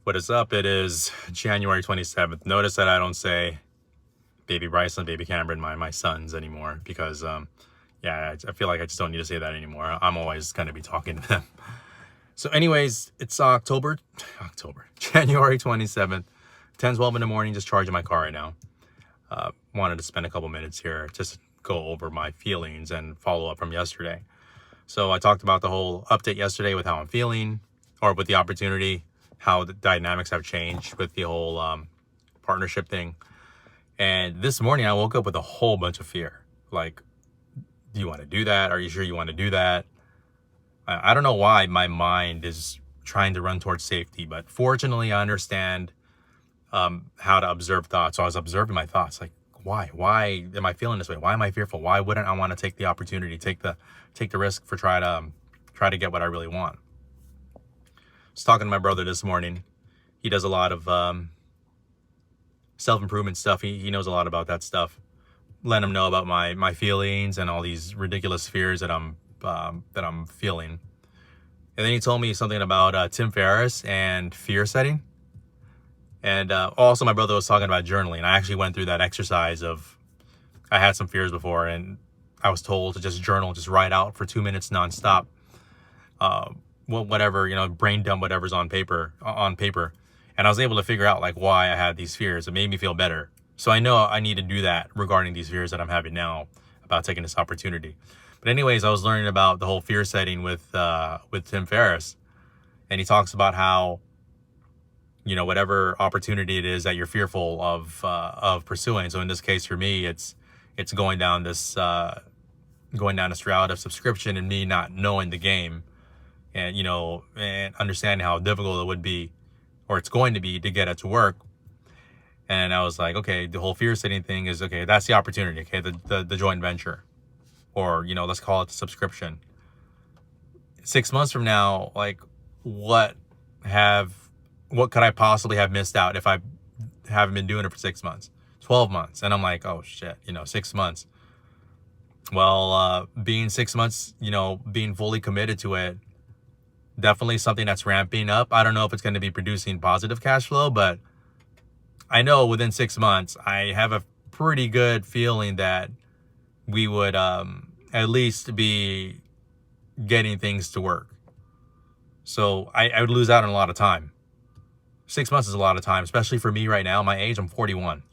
What is up? It is January 27th. Notice that I don't say baby Bryson, baby Cameron, my sons anymore because, I feel like I just don't need to say that anymore. I'm always going to be talking to them. So anyways, it's January 27th, 10:12 in the morning, just charging my car right now. Wanted to spend a couple minutes here just to go over my feelings and follow up from yesterday. So I talked about the whole update yesterday with how I'm feeling, or with the opportunity, how the dynamics have changed with the whole partnership thing. And this morning I woke up with a whole bunch of fear. Like, do you want to do that? Are you sure you want to do that? I don't know why my mind is trying to run towards safety, but fortunately I understand how to observe thoughts. So I was observing my thoughts, like, why am I feeling this way? Why am I fearful? Why wouldn't I want to take the opportunity, take the risk for try to get what I really want? I was talking to my brother this morning. He does a lot of self-improvement stuff. He knows a lot about that stuff. Let him know about my feelings and all these ridiculous fears that I'm feeling. And then he told me something about Tim Ferriss and fear setting. And also my brother was talking about journaling. I actually went through that exercise of, I had some fears before and I was told to just journal, just write out for 2 minutes nonstop. Whatever, brain dump whatever's on paper. And I was able to figure out like why I had these fears. It made me feel better. So I know I need to do that regarding these fears that I'm having now about taking this opportunity. But anyways, I was learning about the whole fear setting with Tim Ferriss. And he talks about how, whatever opportunity it is that you're fearful of pursuing. So in this case, for me, it's going down this route of subscription and me not knowing the game, and and understanding how difficult it would be, or it's going to be, to get it to work. And I was like, okay, the whole fear setting thing is okay. That's the opportunity. Okay, the joint venture, or let's call it the subscription. 6 months from now, like, what could I possibly have missed out if I haven't been doing it for 6 months, 12 months? And I'm like, oh shit, 6 months. Well, being 6 months, being fully committed to it, definitely something that's ramping up. I don't know if it's going to be producing positive cash flow, but I know within 6 months, I have a pretty good feeling that we would at least be getting things to work. So I would lose out on a lot of time. 6 months is a lot of time, especially for me right now. My age, I'm 41.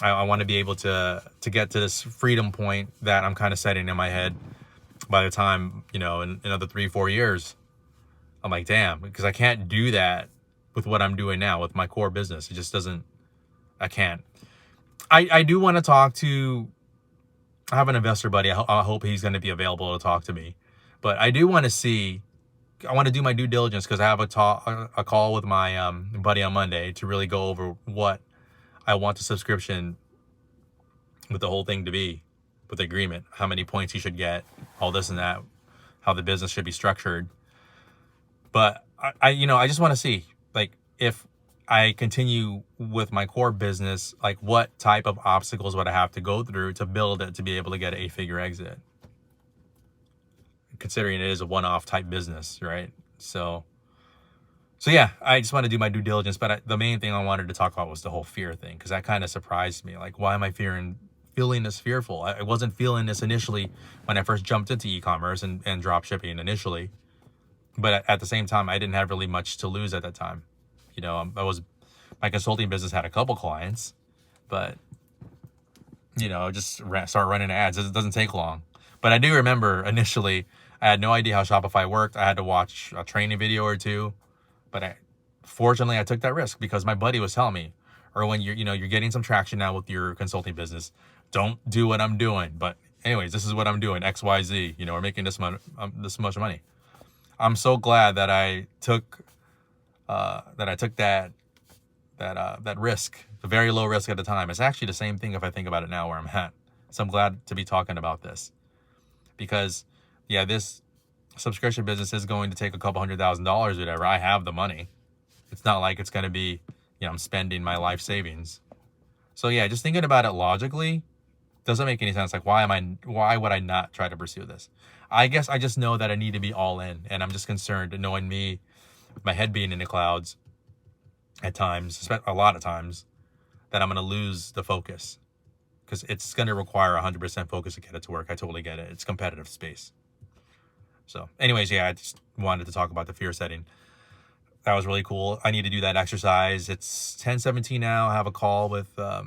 I want to be able to get to this freedom point that I'm kind of setting in my head by the time, in another 3-4 years. I'm like, damn, because I can't do that with what I'm doing now with my core business. It just doesn't, I can't. I do want to talk to, I have an investor buddy. I hope he's going to be available to talk to me. But I do want to see, I want to do my due diligence, because I have a call with my buddy on Monday to really go over what I want the subscription with the whole thing to be, with the agreement, how many points he should get, all this and that, how the business should be structured. But I just want to see, like, if I continue with my core business, like, what type of obstacles would I have to go through to build it to be able to get an 8-figure exit, considering it is a one-off type business, right? So yeah, I just want to do my due diligence. But the main thing I wanted to talk about was the whole fear thing, because that kind of surprised me. Like, why am I feeling this fearful? I wasn't feeling this initially when I first jumped into e-commerce and drop shipping initially. But at the same time, I didn't have really much to lose at that time. My consulting business had a couple clients, but just start running ads. It doesn't take long. But I do remember initially, I had no idea how Shopify worked. I had to watch a training video or two, but fortunately I took that risk because my buddy was telling me, or when you're getting some traction now with your consulting business, don't do what I'm doing. But anyways, this is what I'm doing, XYZ. We're making this much money. I'm so glad that I took that risk, the very low risk at the time. It's actually the same thing if I think about it now where I'm at. So I'm glad to be talking about this, because this subscription business is going to take a couple $100,000 or whatever. I have the money. It's not like it's going to be, I'm spending my life savings. So just thinking about it logically doesn't make any sense. Like, why would I not try to pursue this? I guess I just know that I need to be all in, and I'm just concerned, knowing me, my head being in the clouds, at times, a lot of times, that I'm going to lose the focus because it's going to require 100% focus to get it to work. I totally get it. It's competitive space. So anyways, yeah, I just wanted to talk about the fear setting. That was really cool. I need to do that exercise. It's 10:17 now. I have a call with my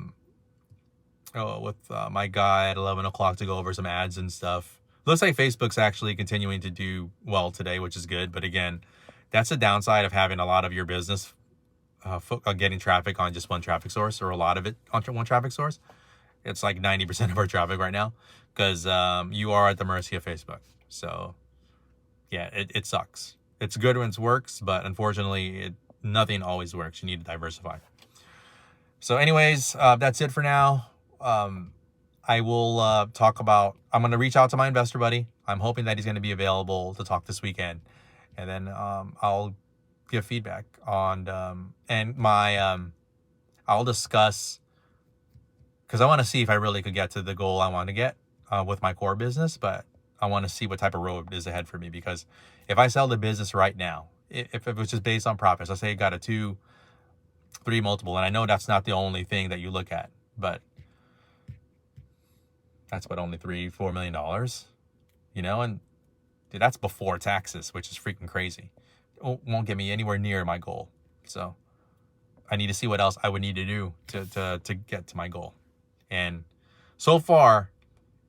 guy at 11 o'clock to go over some ads and stuff. Looks like Facebook's actually continuing to do well today, which is good. But again, that's the downside of having a lot of your business getting traffic on just one traffic source, or a lot of it on one traffic source. It's like 90% of our traffic right now, because you are at the mercy of Facebook. So yeah, it sucks. It's good when it works, but unfortunately, nothing always works. You need to diversify. So anyways, that's it for now. I will talk about, I'm going to reach out to my investor buddy. I'm hoping that he's going to be available to talk this weekend. And then I'll give feedback on, and my, I'll discuss, because I want to see if I really could get to the goal I want to get with my core business, but I want to see what type of road is ahead for me. Because if I sell the business right now, if it was just based on profits, let's say it got a 2-3 multiple, and I know that's not the only thing that you look at, but that's what, only $3-4 million, you know, and dude, that's before taxes, which is freaking crazy. It won't get me anywhere near my goal. So I need to see what else I would need to do to get to my goal. And so far,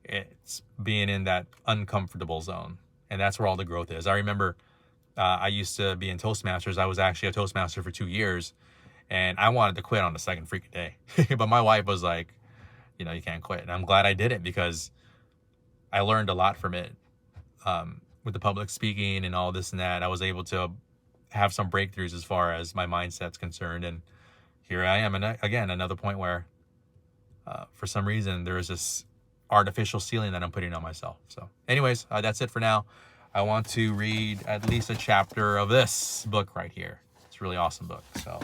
it's being in that uncomfortable zone. And that's where all the growth is. I remember I used to be in Toastmasters. I was actually a Toastmaster for 2 years. And I wanted to quit on the second freaking day. But my wife was like, you know, you can't quit. And I'm glad I did it, because I learned a lot from it. With the public speaking and all this and that, I was able to have some breakthroughs as far as my mindset's concerned. And here I am. And again, another point where for some reason there is this artificial ceiling that I'm putting on myself. So anyways, that's it for now. I want to read at least a chapter of this book right here. It's a really awesome book. So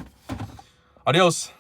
adios.